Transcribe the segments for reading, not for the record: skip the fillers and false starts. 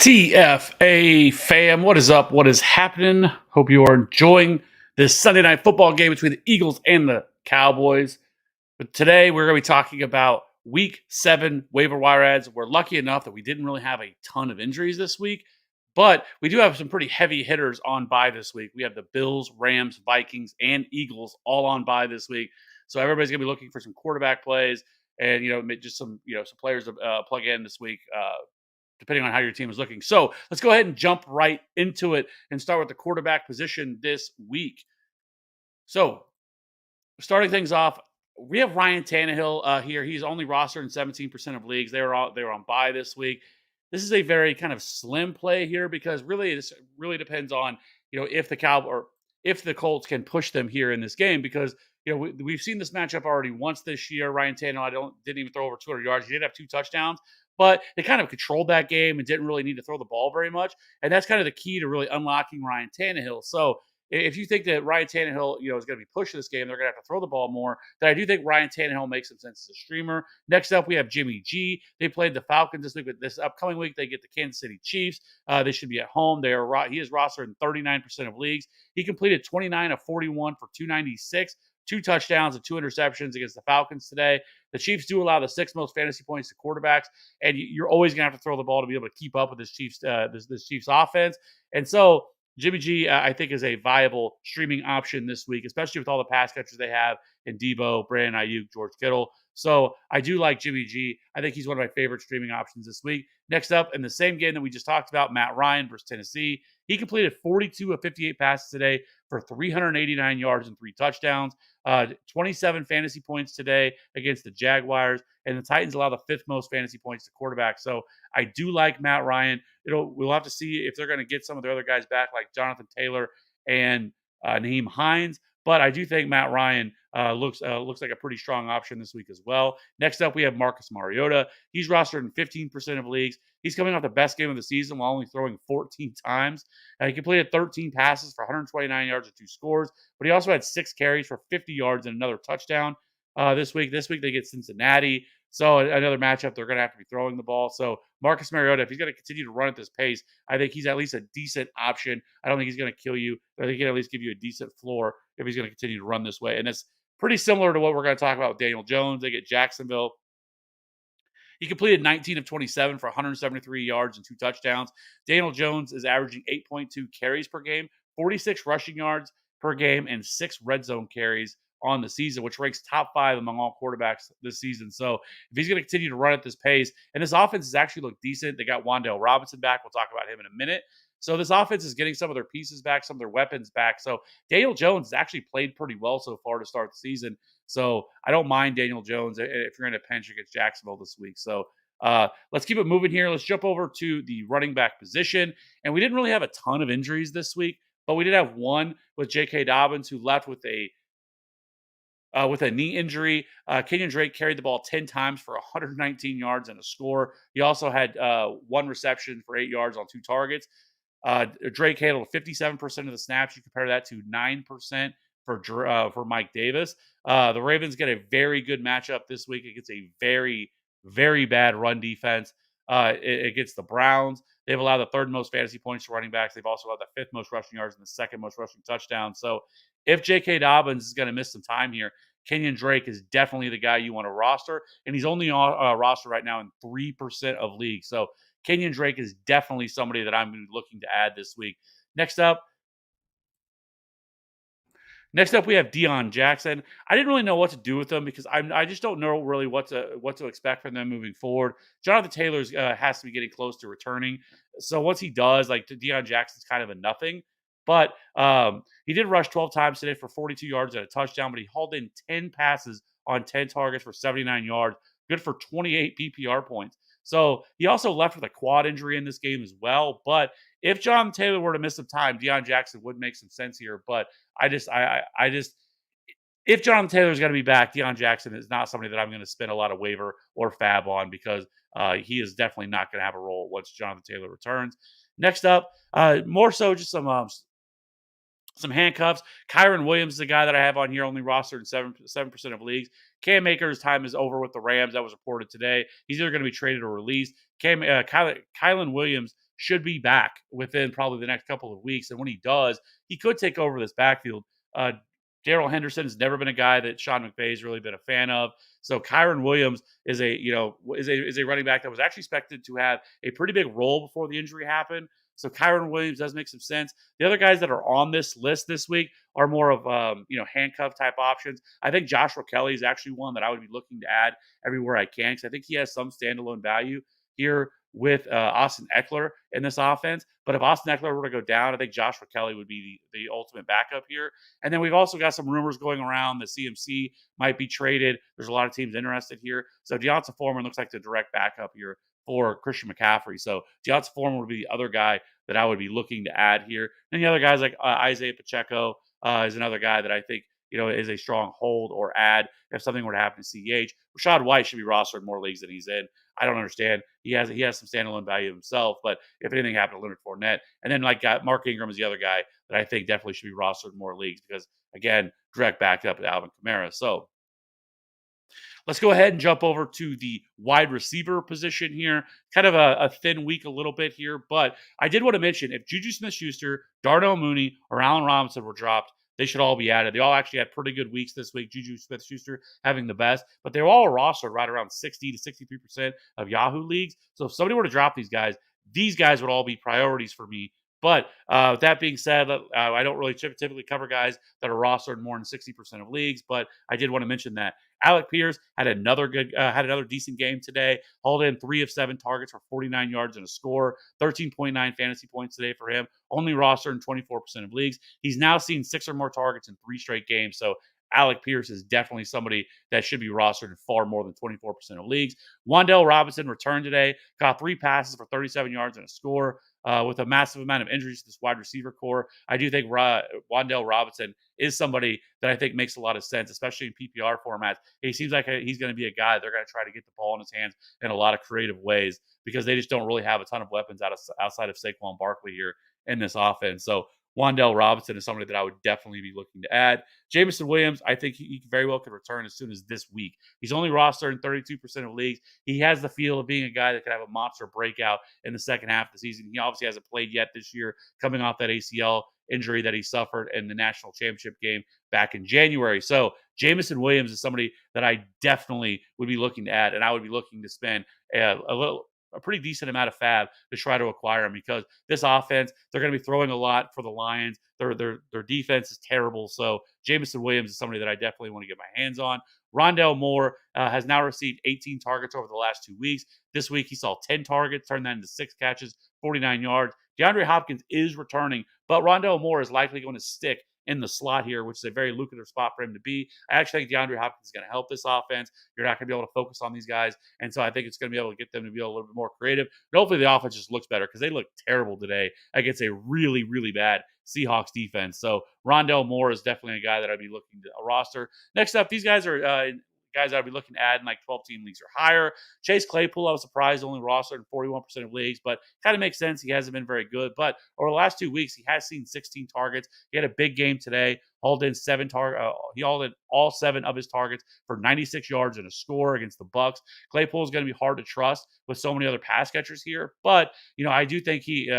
TFA fam, what is up? What is happening? Hope you are enjoying this Sunday night football game between the Eagles and the Cowboys. But today we're going to be talking about week 7 waiver wire ads. We're lucky enough that we didn't really have a ton of injuries this week, but we do have some pretty heavy hitters on bye this week. We have the Bills, Rams, Vikings, and Eagles all on bye this week. So everybody's going to be looking for some quarterback plays and just some players to plug in this week. Depending on how your team is looking. So let's go ahead and jump right into it and start with the quarterback position this week. So starting things off, we have Ryan Tannehill here. He's only rostered in 17% of leagues. They were on bye this week. This is a very kind of slim play here because really it really depends on if the Colts can push them here in this game because we've seen this matchup already once this year. Ryan Tannehill didn't even throw over 200 yards. He did have 2 touchdowns, but they kind of controlled that game and didn't really need to throw the ball very much. And that's kind of the key to really unlocking Ryan Tannehill. So if you think that Ryan Tannehill, is going to be pushing this game, they're going to have to throw the ball more. Then I do think Ryan Tannehill makes some sense as a streamer. Next up, we have Jimmy G. They played the Falcons this week, but this upcoming week they get the Kansas City Chiefs. They should be at home. He is rostered in 39% of leagues. He completed 29 of 41 for 296. 2 touchdowns and 2 interceptions against the Falcons today. The Chiefs do allow the 6th most fantasy points to quarterbacks, and you're always going to have to throw the ball to be able to keep up with this Chiefs offense. And so Jimmy G, I think, is a viable streaming option this week, especially with all the pass catchers they have in Debo, Brandon Ayuk, George Kittle. So I do like Jimmy G. I think he's one of my favorite streaming options this week. Next up, in the same game that we just talked about, Matt Ryan versus Tennessee. He completed 42 of 58 passes today for 389 yards and 3 touchdowns. 27 fantasy points today against the Jaguars, and the Titans allow the 5th most fantasy points to quarterback. So I do like Matt Ryan. We'll have to see if they're going to get some of the other guys back, like Jonathan Taylor and Naheem Hines. But I do think Matt Ryan looks like a pretty strong option this week as well. Next up, we have Marcus Mariota. He's rostered in 15% of leagues. He's coming off the best game of the season while only throwing 14 times. He completed 13 passes for 129 yards and 2 scores, but he also had 6 carries for 50 yards and another touchdown this week. This week they get Cincinnati. So another matchup, they're going to have to be throwing the ball. So Marcus Mariota, if he's going to continue to run at this pace, I think he's at least a decent option. I don't think he's going to kill you. I think he can at least give you a decent floor if he's going to continue to run this way. And it's pretty similar to what we're going to talk about with Daniel Jones. They get Jacksonville. He completed 19 of 27 for 173 yards and 2 touchdowns. Daniel Jones is averaging 8.2 carries per game, 46 rushing yards per game, and 6 red zone carries on the season, which ranks top 5 among all quarterbacks this season. So if he's going to continue to run at this pace, and this offense has actually looked decent. They got Wan'Dale Robinson back. We'll talk about him in a minute. So this offense is getting some of their pieces back, some of their weapons back. So Daniel Jones has actually played pretty well so far to start the season. So I don't mind Daniel Jones if you're in a pinch against Jacksonville this week. So let's keep it moving here. Let's jump over to the running back position. And we didn't really have a ton of injuries this week, but we did have one with J.K. Dobbins, who left with a knee injury. Kenyon Drake carried the ball 10 times for 119 yards and a score. He also had 1 reception for 8 yards on 2 targets. Drake handled 57% of the snaps. You compare that to 9% for Mike Davis. The Ravens get a very good matchup this week against a very, very bad run defense. Against the Browns. They've allowed the 3rd most fantasy points to running backs. They've also allowed the 5th most rushing yards and the 2nd most rushing touchdowns. So if J.K. Dobbins is going to miss some time here, Kenyon Drake is definitely the guy you want to roster. And he's only on roster right now in 3% of leagues. So Kenyon Drake is definitely somebody that I'm looking to add this week. Next up, we have Deion Jackson. I didn't really know what to do with them because I just don't know really what to expect from them moving forward. Jonathan Taylor has to be getting close to returning. So once he does, like Deion Jackson's kind of a nothing. But he did rush 12 times today for 42 yards and a touchdown, but he hauled in 10 passes on 10 targets for 79 yards, good for 28 PPR points. So he also left with a quad injury in this game as well. But if Jonathan Taylor were to miss some time, Deion Jackson would make some sense here. But I just, if Jonathan Taylor is going to be back, Deion Jackson is not somebody that I'm going to spend a lot of waiver or fab on because he is definitely not going to have a role once Jonathan Taylor returns. Next up, more so just some handcuffs. Kyron Williams is the guy that I have on here, only rostered in 7% of leagues. Cam Akers' time is over with the Rams. That was reported today. He's either going to be traded or released. Kylan Williams should be back within probably the next couple of weeks. And when he does, he could take over this backfield. Uh, Darrell Henderson has never been a guy that Sean McVay's really been a fan of. So Kyron Williams is a running back that was actually expected to have a pretty big role before the injury happened. So Kyron Williams does make some sense. The other guys that are on this list this week are more of handcuff type options. I think Joshua Kelly is actually one that I would be looking to add everywhere I can because I think he has some standalone value here with Austin Eckler in this offense. But if Austin Eckler were to go down, I think Joshua Kelly would be the ultimate backup here. And then we've also got some rumors going around that CMC might be traded. There's a lot of teams interested here. So Deonta Foreman looks like the direct backup here for Christian McCaffrey. So Deonta Foreman would be the other guy that I would be looking to add here. And the other guys like Isaiah Pacheco is another guy that I think is a strong hold or add if something were to happen to CEH. Rashad White should be rostered in more leagues than he's in. I don't understand. He has some standalone value himself, but if anything happened to Leonard Fournette, and then Mark Ingram is the other guy that I think definitely should be rostered in more leagues because again, direct backup to Alvin Kamara. So let's go ahead and jump over to the wide receiver position here. Kind of a thin week a little bit here, but I did want to mention if Juju Smith-Schuster, Darnell Mooney, or Allen Robinson were dropped, they should all be added. They all actually had pretty good weeks this week. Juju Smith-Schuster having the best, but they're all rostered right around 60 to 63% of Yahoo leagues. So if somebody were to drop these guys would all be priorities for me. But that being said, I don't really typically cover guys that are rostered in more than 60% of leagues, but I did want to mention that. Alec Pierce had another decent game today. Hauled in 3 of 7 targets for 49 yards and a score, 13.9 fantasy points today for him. Only rostered in 24% of leagues. He's now seen 6 or more targets in 3 straight games. So Alec Pierce is definitely somebody that should be rostered in far more than 24% of leagues. Wan'Dale Robinson returned today, caught 3 passes for 37 yards and a score. With a massive amount of injuries to this wide receiver core, I do think Wan'Dale Robinson is somebody that I think makes a lot of sense, especially in PPR formats. He seems like he's going to be a guy they're going to try to get the ball in his hands in a lot of creative ways because they just don't really have a ton of weapons outside of Saquon Barkley here in this offense. So Wan'Dale Robinson is somebody that I would definitely be looking to add. Jameson Williams, I think he very well could return as soon as this week. He's only rostered in 32% of leagues. He has the feel of being a guy that could have a monster breakout in the second half of the season. He obviously hasn't played yet this year, coming off that ACL injury that he suffered in the national championship game back in January. So Jameson Williams is somebody that I definitely would be looking to add, and I would be looking to spend a pretty decent amount of fab to try to acquire him because this offense, they're going to be throwing a lot for the Lions. Their defense is terrible. So Jameson Williams is somebody that I definitely want to get my hands on. Rondale Moore has now received 18 targets over the last 2 weeks. This week, he saw 10 targets, turned that into 6 catches, 49 yards. DeAndre Hopkins is returning, but Rondale Moore is likely going to stick in the slot here, which is a very lucrative spot for him to be. I actually think DeAndre Hopkins is going to help this offense. You're not going to be able to focus on these guys. And so I think it's going to be able to get them to be a little bit more creative. But hopefully the offense just looks better because they look terrible today against a really, really bad Seahawks defense. So Rondale Moore is definitely a guy that I'd be looking to roster. Next up, these guys are guys I'd be looking to add in like 12-team leagues or higher. Chase Claypool, I was surprised, only rostered in 41% of leagues, but kind of makes sense. He hasn't been very good. But over the last 2 weeks, he has seen 16 targets. He had a big game today. Hauled in he hauled in all 7 of his targets for 96 yards and a score against the Bucks. Claypool is going to be hard to trust with so many other pass catchers here, but I do think he's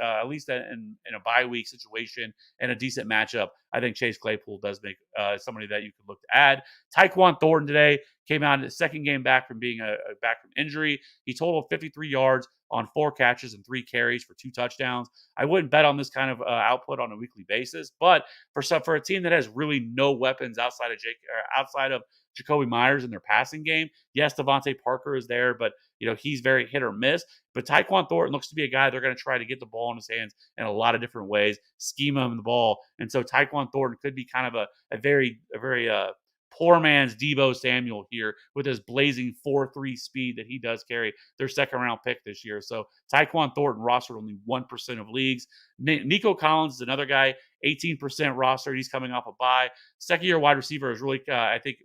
at least in a bye week situation and a decent matchup. I think Chase Claypool does make somebody that you could look to add. Tyquan Thornton today came out in his second game back from being back from injury. He totaled 53 yards on 4 catches and 3 carries for 2 touchdowns. I wouldn't bet on this kind of output on a weekly basis, but for a team that has really no weapons outside of Jacoby Myers in their passing game, yes, Devontae Parker is there, but he's very hit or miss. But Tyquan Thornton looks to be a guy they're going to try to get the ball in his hands in a lot of different ways, scheme him the ball, and so Tyquan Thornton could be kind of a very poor man's Deebo Samuel here with his blazing 4.3 speed that he does carry, their second round pick this year. So Tyquan Thornton rostered only 1% of leagues. Nico Collins is another guy, 18% rostered. He's coming off a bye. Second year wide receiver is really, I think,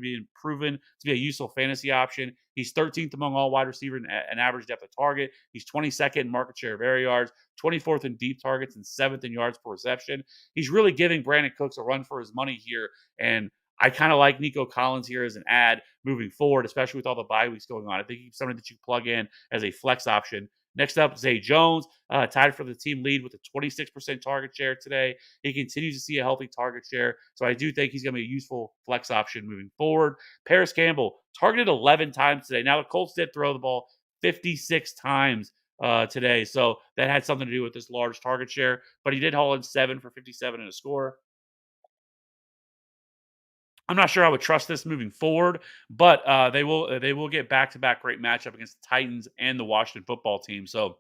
being proven to be a useful fantasy option. He's 13th among all wide receivers in average depth of target. He's 22nd in market share of air yards, 24th in deep targets, and 7th in yards per reception. He's really giving Brandon Cooks a run for his money here, and I kind of like Nico Collins here as an ad moving forward, especially with all the bye weeks going on. I think he's somebody that you plug in as a flex option Next up, Zay Jones, tied for the team lead with a 26% target share today. He continues to see a healthy target share. So I do think he's going to be a useful flex option moving forward. Paris Campbell, targeted 11 times today. Now, the Colts did throw the ball 56 times today. So that had something to do with this large target share, but he did haul in 7 for 57 and a score. I'm not sure I would trust this moving forward, but they will get back to back great matchup against the Titans and the Washington football team. So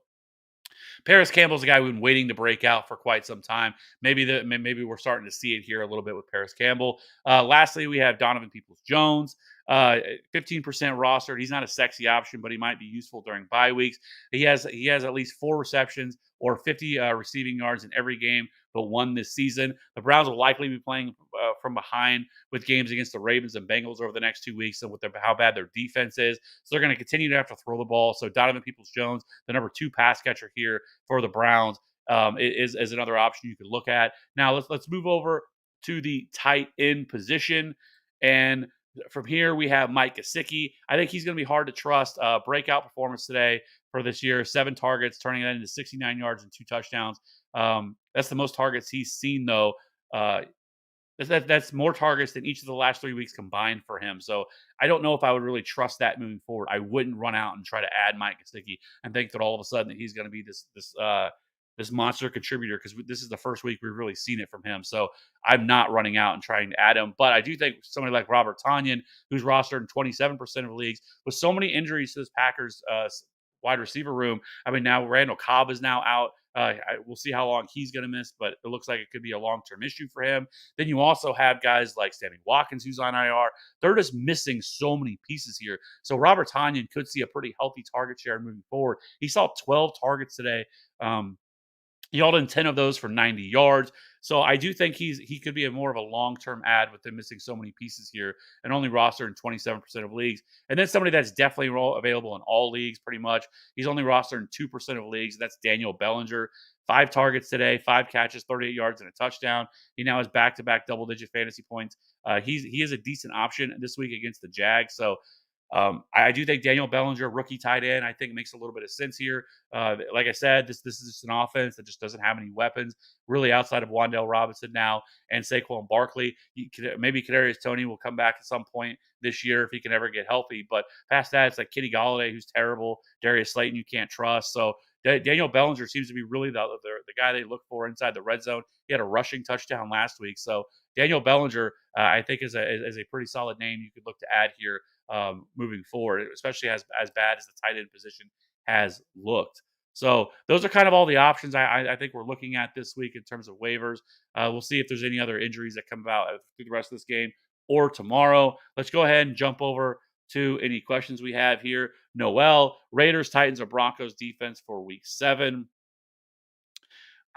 Paris Campbell's a guy we've been waiting to break out for quite some time. Maybe we're starting to see it here a little bit with Paris Campbell. Lastly, we have Donovan Peoples-Jones, 15% rostered. He's not a sexy option, but he might be useful during bye weeks. He has at least 4 receptions or 50 receiving yards in every game but one this season. The Browns will likely be playing from behind with games against the Ravens and Bengals over the next 2 weeks, and with how bad their defense is, so they're going to continue to have to throw the ball. So Donovan Peoples-Jones, the number 2 pass catcher here for the Browns, is another option you could look at. Now let's move over to the tight end position, and from here we have Mike Gesicki. I think he's going to be hard to trust. Breakout performance today for this year: 7 targets, turning that into 69 yards and 2 touchdowns. That's the most targets he's seen, though. Uh, that's more targets than each of the last 3 weeks combined for him. So I don't know if I would really trust that moving forward. I wouldn't run out and try to add Mike Gesicki and think that all of a sudden that he's going to be this monster contributor, because this is the first week we've really seen it from him. So I'm not running out and trying to add him. But I do think somebody like Robert Tonyan, who's rostered in 27% of leagues, with so many injuries to this Packers wide receiver room. I mean, now Randall Cobb is now out. We'll see how long he's going to miss, but it looks like it could be a long-term issue for him. Then you also have guys like Sammy Watkins, who's on IR. They're just missing so many pieces here. So Robert Tonyan could see a pretty healthy target share moving forward. He saw 12 targets today. He hauled in 10 of those for 90 yards. So I do think he could be a more of a long-term ad with them missing so many pieces here and only rostered in 27% of leagues. And then somebody that's definitely available in all leagues pretty much. He's only rostered in 2% of leagues. That's Daniel Bellinger. 5 targets today, 5 catches, 38 yards, and a touchdown. He now has back-to-back double-digit fantasy points. He is a decent option this week against the Jags. So I do think Daniel Bellinger, rookie tight end, I think makes a little bit of sense here. Like I said, this is just an offense that just doesn't have any weapons really outside of Wandale Robinson now and Saquon Barkley. Maybe Kadarius Toney will come back at some point this year if he can ever get healthy. But past that, it's like Kenny Galladay, who's terrible. Darius Slayton, you can't trust. So Daniel Bellinger seems to be really the guy they look for inside the red zone. He had a rushing touchdown last week. So Daniel Bellinger, I think, is a pretty solid name you could look to add here moving forward, especially as bad as the tight end position has looked. So those are kind of all the options I think we're looking at this week in terms of waivers. We'll see if there's any other injuries that come about through the rest of this game or tomorrow. Let's go ahead and jump over to any questions we have here. Noel, Raiders, Titans, or Broncos defense for week 7.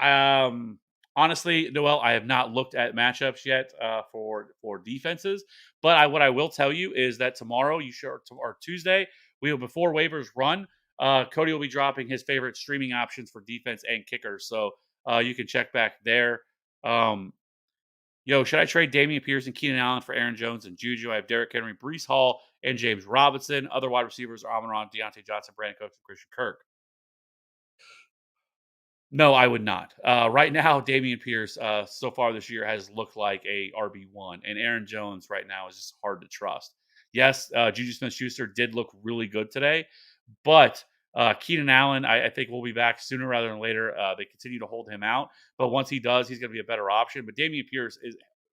Um, Honestly, Noel, I have not looked at matchups yet for defenses, but what I will tell you is that tomorrow, or Tuesday, we will, before waivers run. Cody will be dropping his favorite streaming options for defense and kickers, so you can check back there. Um, should I trade Damian Pierce and Keenan Allen for Aaron Jones and Juju? I have Derrick Henry, Brees Hall, and James Robinson. Other wide receivers are Amon-Ra, Deontay Johnson, Brandon Cooks, and Christian Kirk. No, I would not. Right now, Damian Pierce, so far this year, has looked like a RB1, and Aaron Jones right now is just hard to trust. Yes, Juju Smith-Schuster did look really good today, but Keenan Allen, I think, will be back sooner rather than later. They continue to hold him out, but once he does, he's going to be a better option. But Damian Pierce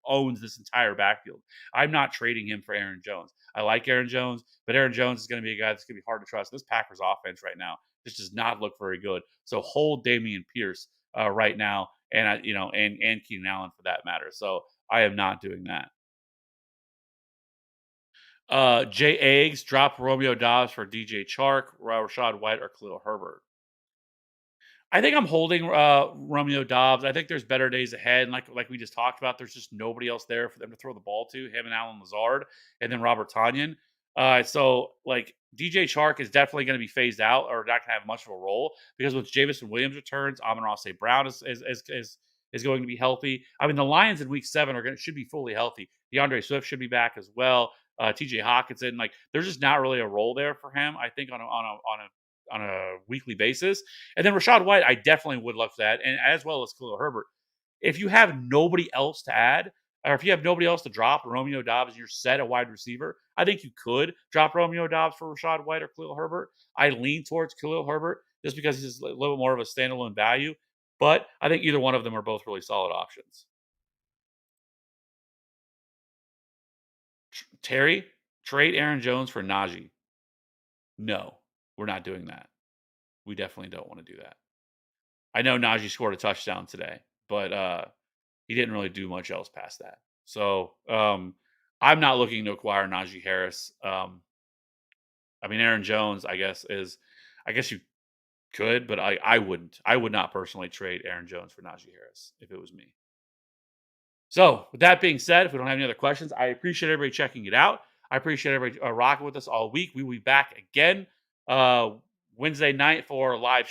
owns this entire backfield. I'm not trading him for Aaron Jones. I like Aaron Jones, but Aaron Jones is going to be a guy that's going to be hard to trust. This Packers offense right now just does not look very good. So hold Damian Pierce right now, and and Keenan Allen for that matter. So I am not doing that. Jay Eggs, drop Romeo Dobbs for DJ Chark, Rashad White, or Khalil Herbert. I think I'm holding Romeo Dobbs. I think there's better days ahead, and like we just talked about, there's just nobody else there for them to throw the ball to. Him and Alan Lazard, and then Robert Tonyan. So like DJ Chark is definitely going to be phased out or not going to have much of a role, because with Jamison Williams returns, Amon-Ra St. Brown is going to be healthy. I mean, the Lions in week 7 should be fully healthy. DeAndre Swift should be back as well. TJ Hawkinson, like, there's just not really a role there for him. I think a weekly basis. And then Rashad White, I definitely would love that, and as well as Khalil Herbert. If you have nobody else to add, or if you have nobody else to drop, Romeo Dobbs, you're set a wide receiver. I think you could drop Romeo Dobbs for Rashad White or Khalil Herbert. I lean towards Khalil Herbert just because he's a little bit more of a standalone value. But I think either one of them are both really solid options. Terry, trade Aaron Jones for Najee. No, we're not doing that. We definitely don't want to do that. I know Najee scored a touchdown today, but he didn't really do much else past that. So I'm not looking to acquire Najee Harris. I mean, Aaron Jones, I guess you could, but I wouldn't. I would not personally trade Aaron Jones for Najee Harris if it was me. So, with that being said, if we don't have any other questions, I appreciate everybody checking it out. I appreciate everybody rocking with us all week. We will be back again uh, Wednesday night for our live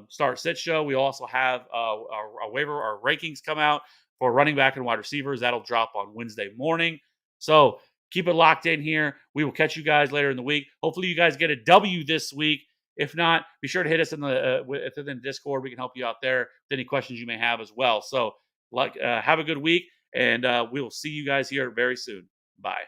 start sit show. We also have our waiver, our rankings come out for running back and wide receivers. That'll drop on Wednesday morning. So keep it locked in here. We will catch you guys later in the week. Hopefully, you guys get a W this week. If not, be sure to hit us in the Discord. We can help you out there with any questions you may have as well. So, have a good week, and we will see you guys here very soon. Bye.